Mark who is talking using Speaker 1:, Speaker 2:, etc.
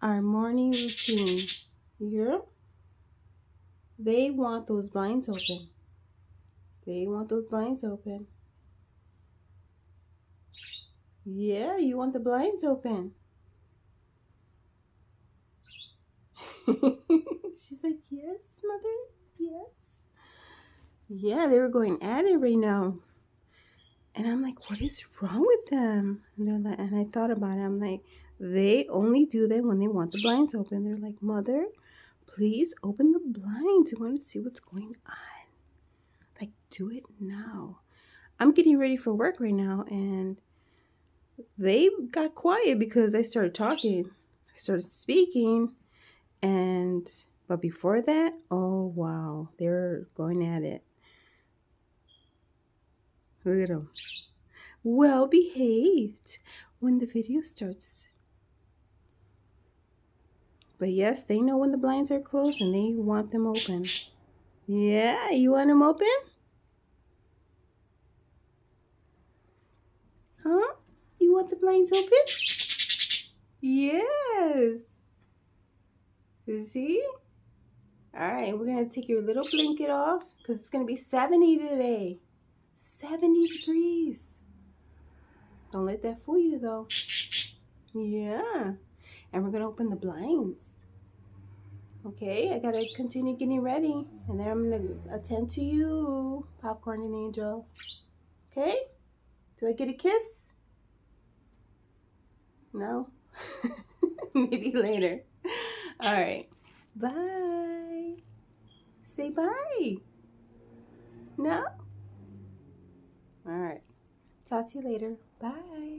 Speaker 1: our morning routine. You hear them? They want those blinds open. They want those blinds open. Yeah, you want the blinds open. She's like, yes, mother, yes. Yeah, they were going at it right now. And I'm like, what is wrong with them? And they're like, and I thought about it. I'm like, they only do that when they want the blinds open. They're like, mother, please open the blinds. We want to see what's going on. Like, do it now. I'm getting ready for work right now, and they got quiet because I started talking. I started speaking, and but before that, oh wow, they're going at it. Look at them. Well behaved when the video starts. But yes, they know when the blinds are closed and they want them open. Yeah, you want them open? Huh? You want the blinds open? Yes. See? All right, we're going to take your little blanket off because it's going to be 70 today. 70 degrees. Don't let that fool you, though. Yeah. And we're going to open the blinds. Okay, I got to continue getting ready. And then I'm going to attend to you, Popcorn and Angel. Okay? Do I get a kiss? No? Maybe later. All right. Bye. Say bye. No? All right. Talk to you later. Bye.